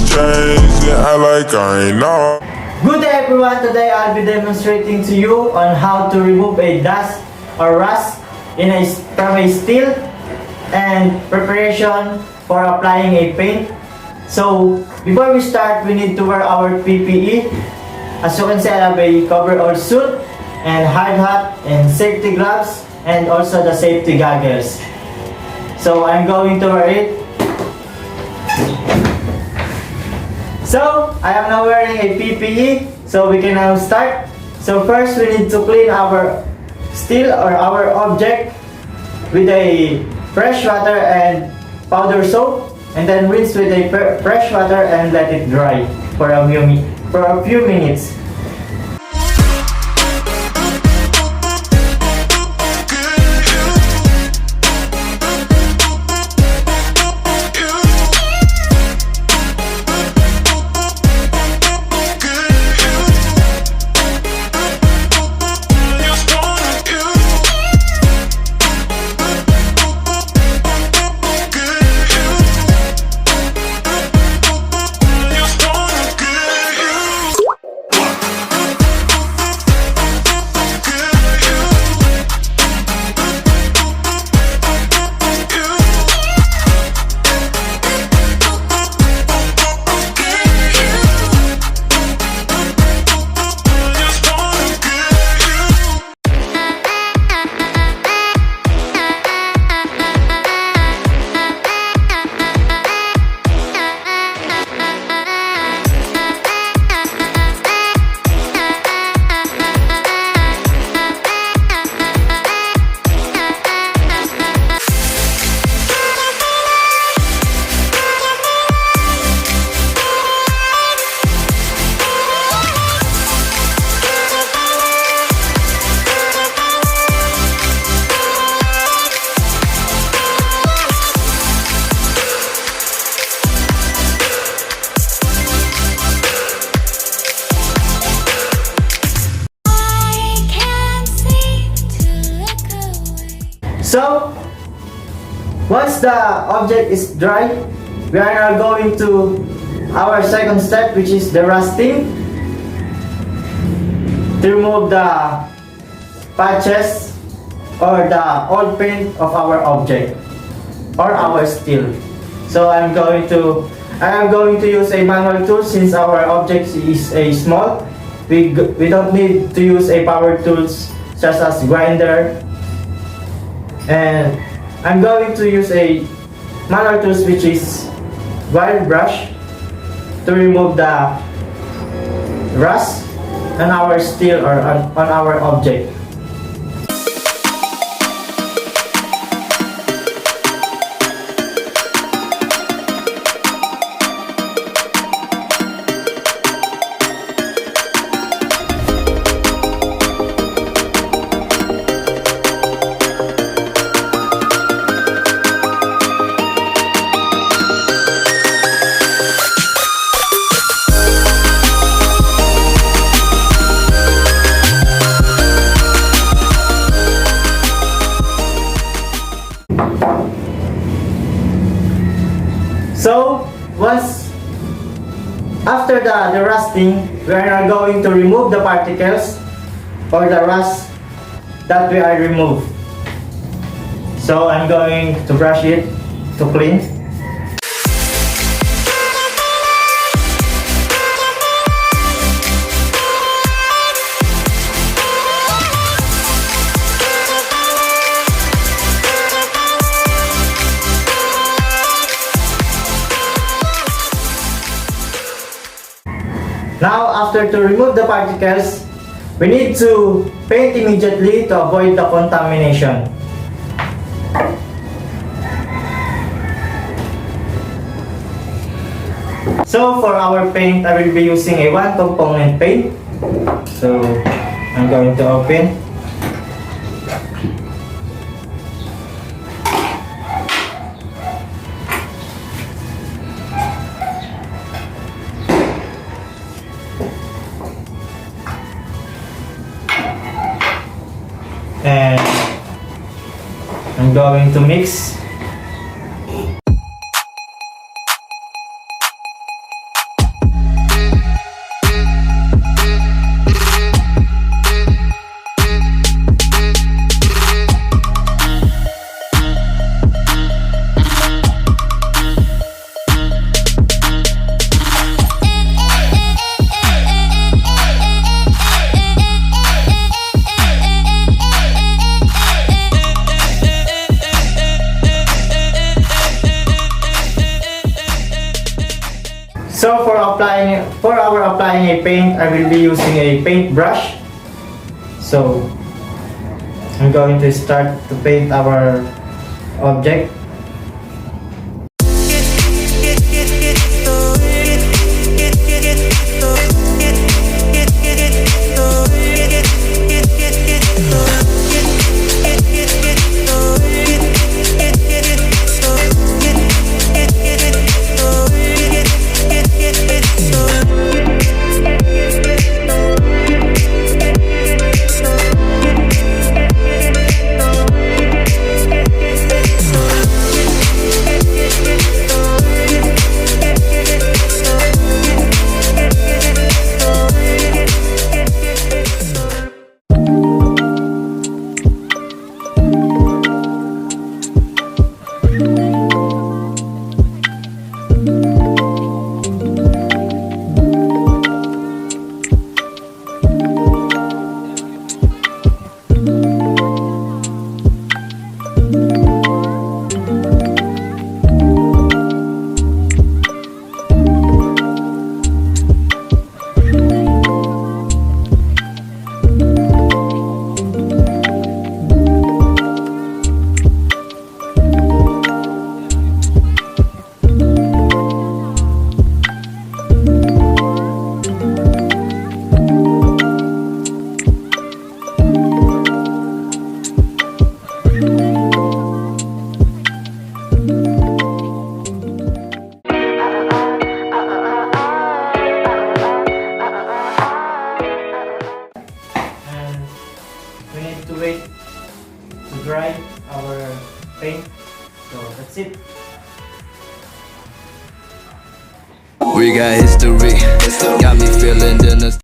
change, yeah, I like I ain't know. Good day everyone, today I'll be demonstrating to you on how to remove a dust or rust from a steel and preparation for applying a paint. So before we start, we need to wear our PPE. As you can see, I have a coverall suit and hard hat and safety gloves and also the safety goggles. So I'm going to wear it. So, I am now wearing a PPE, so we can now start. So first we need to clean our steel or our object with a fresh water and powder soap, and then rinse with a fresh water and let it dry for a few minutes. So, once the object is dry, we are now going to our second step, which is the rusting, to remove the patches or the old paint of our object or our steel. So I am going to use a manual tool since our object is a small. We don't need to use a power tools such as grinder. And I'm going to use a manual tools, which is wire brush, to remove the rust on our steel or on our object. So, after the rusting, we are now going to remove the particles or the rust that we are removed. So, I'm going to brush it to clean. Now, after to remove the particles, we need to paint immediately to avoid the contamination. So, for our paint, I will be using a one component paint. So, I'm going to open. And I'm going to mix. So for our applying a paint, I will be using a paint brush. So I'm going to start to paint our object. We need to wait to dry our paint. So that's it. We got history, got me feeling the